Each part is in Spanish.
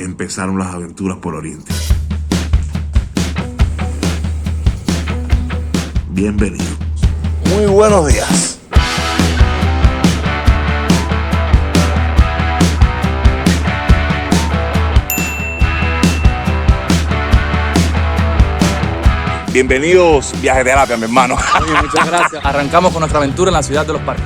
empezaron las aventuras por Oriente. Bienvenido. Muy buenos días. Bienvenidos, Viaje Terapia, mi hermano. Oye, muchas gracias. Arrancamos con nuestra aventura en la ciudad de Los Parques.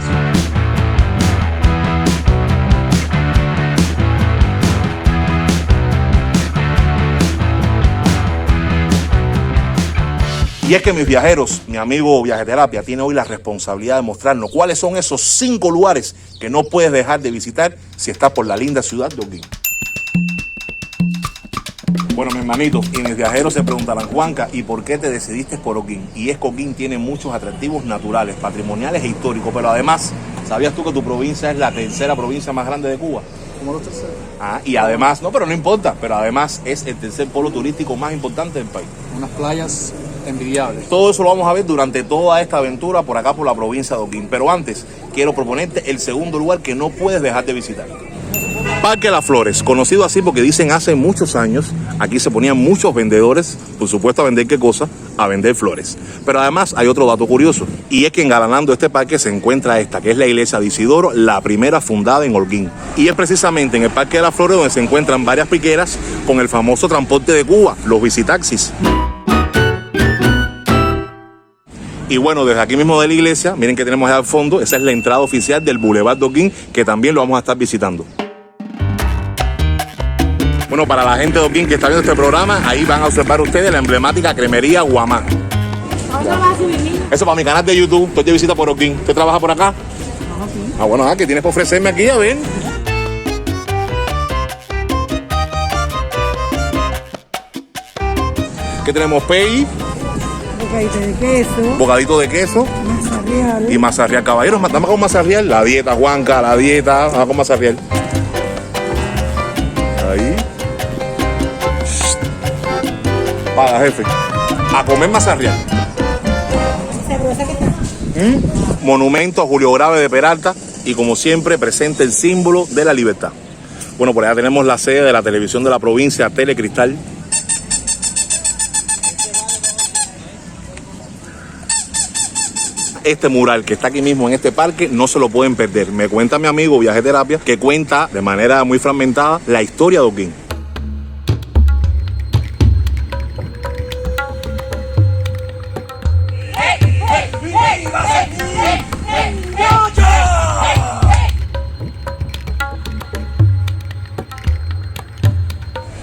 Y es que mis viajeros, mi amigo Viaje Terapia, tiene hoy la responsabilidad de mostrarnos cuáles son esos 5 lugares que no puedes dejar de visitar si estás por la linda ciudad de Holguín. Bueno, mis hermanitos y mis viajeros se preguntarán, Juanca, ¿y por qué te decidiste por Holguín? Y es que Holguín tiene muchos atractivos naturales, patrimoniales e históricos, pero además, ¿sabías tú que tu provincia es la tercera provincia más grande de Cuba? Como los terceros. Y además, no, pero no importa, pero además es el tercer polo turístico más importante del país. Unas playas envidiables. Todo eso lo vamos a ver durante toda esta aventura por acá por la provincia de Holguín. Pero antes, quiero proponerte el segundo lugar que no puedes dejar de visitar. Parque Las Flores, conocido así porque dicen hace muchos años, aquí se ponían muchos vendedores, por supuesto a vender qué cosa, a vender flores. Pero además hay otro dato curioso, y es que engalanando este parque se encuentra esta, que es la iglesia de Isidoro, la primera fundada en Holguín. Y es precisamente en el Parque de Las Flores donde se encuentran varias piqueras con el famoso transporte de Cuba, los visitaxis. Y bueno, desde aquí mismo de la iglesia, miren que tenemos allá al fondo, esa es la entrada oficial del Boulevard de Holguín, que también lo vamos a estar visitando. Bueno, para la gente de Holguín que está viendo este programa, ahí van a observar ustedes la emblemática cremería Guamá. Eso para mi canal de YouTube, estoy de visita por Holguín. ¿Usted trabaja por acá? No, bueno, ¿qué tienes para ofrecerme aquí? A ver. ¿Qué tenemos? Pey. Bocadito de queso. Bocadito de queso. Mazarreal. Y mazarreal. Caballeros, matamos con mazarreal. La dieta, Juanca, la dieta. Vamos con mazarreal. Ahí. Paga, jefe. A comer mazarreal. Sabrosa que está. Monumento a Julio Grave de Peralta y como siempre presente el símbolo de la libertad. Bueno, por allá tenemos la sede de la televisión de la provincia, Telecristal. Este mural que está aquí mismo en este parque no se lo pueden perder. Me cuenta mi amigo Viaje Terapia que cuenta de manera muy fragmentada la historia de Holguín.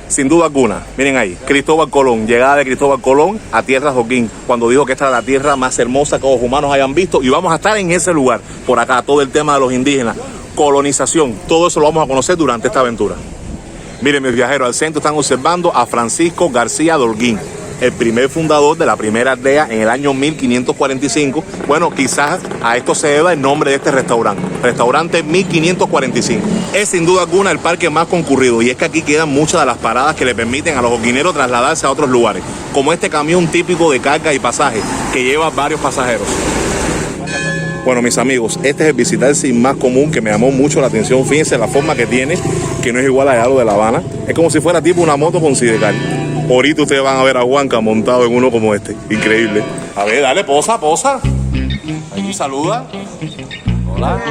Sin duda alguna, miren ahí, Cristóbal Colón, llegada de Cristóbal Colón a tierras de Holguín, cuando dijo que esta era la tierra más hermosa que los humanos hayan visto, y vamos a estar en ese lugar, por acá, todo el tema de los indígenas, colonización, todo eso lo vamos a conocer durante esta aventura. Miren mis viajeros, al centro están observando a Francisco García de Holguín, el primer fundador de la primera aldea en el año 1545. Bueno, quizás a esto se deba el nombre de este restaurante, Restaurante 1545. Es sin duda alguna el parque más concurrido y es que aquí quedan muchas de las paradas que le permiten a los holguineros trasladarse a otros lugares, como este camión típico de carga y pasaje que lleva varios pasajeros. Bueno, mis amigos, este es el visitar sin más común que me llamó mucho la atención. Fíjense la forma que tiene, que no es igual a lo de La Habana. Es como si fuera tipo una moto con sidecar. Ahorita ustedes van a ver a Juanca montado en uno como este. Increíble. A ver, dale, posa, posa. Ahí, saluda. Hola.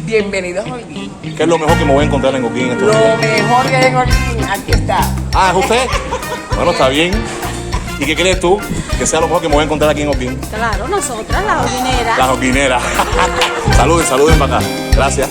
Bienvenidos a Holguín. ¿Qué es lo mejor que me voy a encontrar en Holguín estos Lo días? mejor que hay en Holguín, aquí está. Ah, ¿es usted? Bueno, está bien. ¿Y qué crees tú que sea lo mejor que me voy a encontrar aquí en Holguín? Claro, nosotras, las jardineras. Las holguineras. Saluden, saluden para acá. Gracias.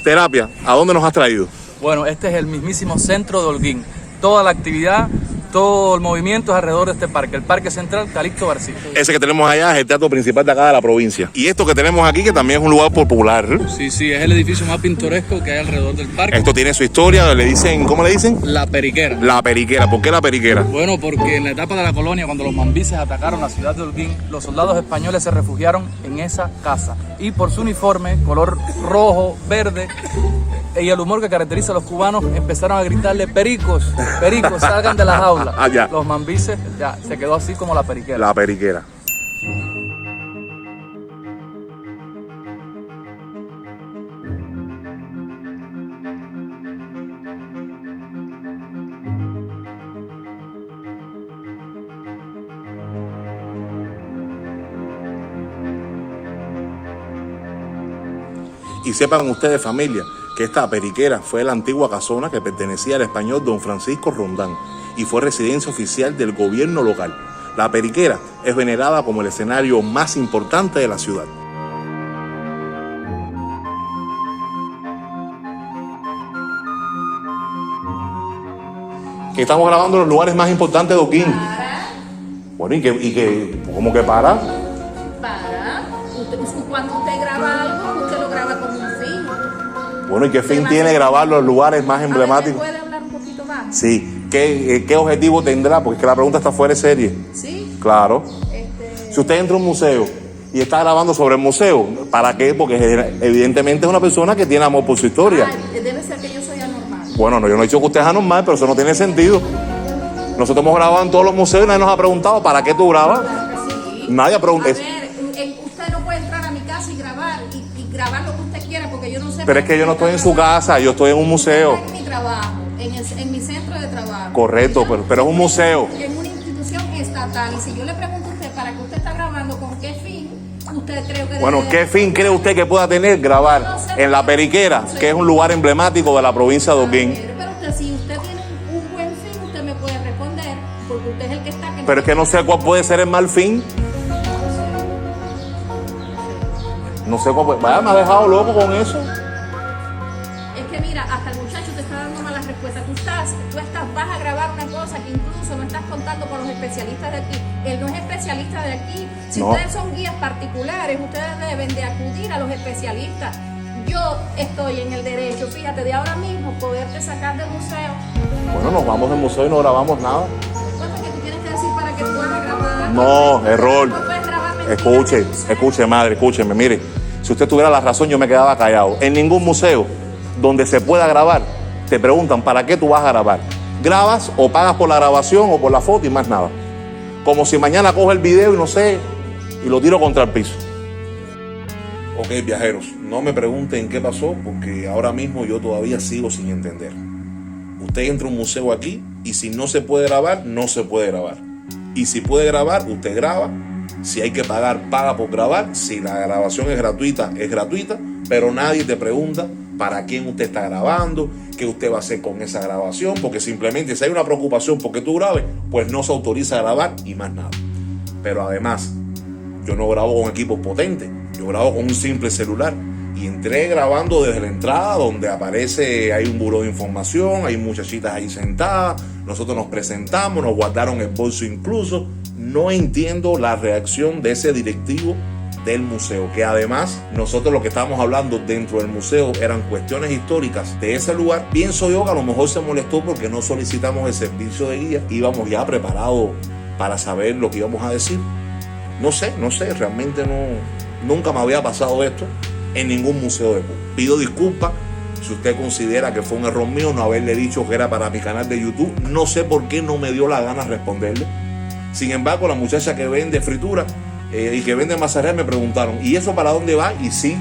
Terapia, ¿a dónde nos has traído? Bueno, este es el mismísimo centro de Holguín. Toda la actividad, todo el movimiento es alrededor de este parque, el Parque Central Calixto García. Ese que tenemos allá es el teatro principal de acá de la provincia. Y esto que tenemos aquí, que también es un lugar popular. Sí, sí, es el edificio más pintoresco que hay alrededor del parque. Esto tiene su historia, le dicen, ¿cómo le dicen? La Periquera. La Periquera. ¿Por qué la Periquera? Bueno, porque en la etapa de la colonia, cuando los mambises atacaron la ciudad de Holguín, los soldados españoles se refugiaron en esa casa. Y por su uniforme, color rojo, verde, y el humor que caracteriza a los cubanos, empezaron a gritarle: pericos, pericos, salgan de las aulas. Ya. Los mambises, ya, se quedó así como la Periquera. La Periquera. Y sepan ustedes, familia, que esta periquera fue la antigua casona que pertenecía al español don Francisco Rondán y fue residencia oficial del gobierno local. La periquera es venerada como el escenario más importante de la ciudad. Que estamos grabando en los lugares más importantes de Oquín. Bueno, ¿cómo que para? Cuando usted graba algo, usted lo graba con un fin. Bueno, ¿y qué fin tiene grabar los lugares más emblemáticos? ¿Puede hablar un poquito más? Sí. ¿Qué objetivo tendrá? Porque es que la pregunta está fuera de serie. Sí. Claro. Si usted entra a un museo y está grabando sobre el museo, ¿para qué? Porque evidentemente es una persona que tiene amor por su historia. Debe ser que yo soy anormal. Bueno, no, yo no he dicho que usted es anormal, pero eso no tiene sentido. Nosotros hemos grabado en todos los museos y nadie nos ha preguntado ¿para qué tú grabas? Sí. Nadie ha preguntado. A ver, usted no puede entrar a mi casa y grabar grabar lo que usted quiera porque yo no sé. Pero es que yo no estoy en su casa, yo estoy en un museo. En mi trabajo, en mi centro de trabajo. Correcto, pero es un museo. En una institución estatal. Y si yo le pregunto a usted para qué usted está grabando, ¿con qué fin usted cree que Bueno, ¿qué fin cree usted que pueda tener grabar en La Periquera, que es un lugar emblemático de la provincia de Oquín? Pero si usted tiene un buen fin, usted me puede responder, porque usted es el que está... Pero es que no sé cuál puede ser el mal fin. No sé cuál puede... Vaya, me ha dejado loco con eso. Es que mira, hasta el muchacho te está dando malas respuestas. Vas a grabar una cosa que incluso no estás contando con los especialistas de aquí. Él no es especialista de aquí. Si No. ustedes son guías particulares, ustedes deben de acudir a los especialistas. Yo estoy en el derecho, fíjate, de ahora mismo poderte sacar del museo. Bueno, nos vamos del museo y no grabamos nada. ¿Cuánto que tú tienes que decir para que puedas grabar? No, error. No puedes grabar mentiras. Escuche, madre, escúcheme. Mire, si usted tuviera la razón, yo me quedaba callado. En ningún museo donde se pueda grabar, te preguntan ¿para qué tú vas a grabar? Grabas o pagas por la grabación o por la foto y más nada. Como si mañana cojo el video y no sé, y lo tiro contra el piso. Ok, viajeros, no me pregunten qué pasó porque ahora mismo yo todavía sigo sin entender. Usted entra a un museo aquí y si no se puede grabar, no se puede grabar. Y si puede grabar, usted graba. Si hay que pagar, paga por grabar. Si la grabación es gratuita, pero nadie te pregunta para quién usted está grabando, qué usted va a hacer con esa grabación, porque simplemente si hay una preocupación porque tú grabes, pues no se autoriza a grabar y más nada. Pero además, yo no grabo con equipos potentes, yo grabo con un simple celular. Y entré grabando desde la entrada donde aparece, hay un buró de información, hay muchachitas ahí sentadas, nosotros nos presentamos, nos guardaron el bolso incluso. No entiendo la reacción de ese directivo del museo, que además nosotros lo que estábamos hablando dentro del museo eran cuestiones históricas de ese lugar. Pienso yo que a lo mejor se molestó porque no solicitamos el servicio de guía, íbamos ya preparados para saber lo que íbamos a decir. No sé, realmente nunca me había pasado esto en ningún museo de Cuba. Pido disculpas si usted considera que fue un error mío no haberle dicho que era para mi canal de YouTube. No sé por qué no me dio la gana responderle. Sin embargo, la muchacha que vende fritura y que vende mazarrés me preguntaron, ¿y eso para dónde va? Y sí,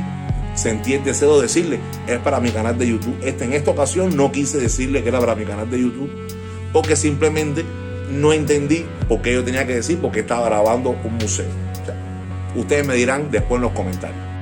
sentí el deseo de decirle, es para mi canal de YouTube. En esta ocasión no quise decirle que era para mi canal de YouTube, porque simplemente no entendí por qué yo tenía que decir, porque estaba grabando un museo. O sea, ustedes me dirán después en los comentarios.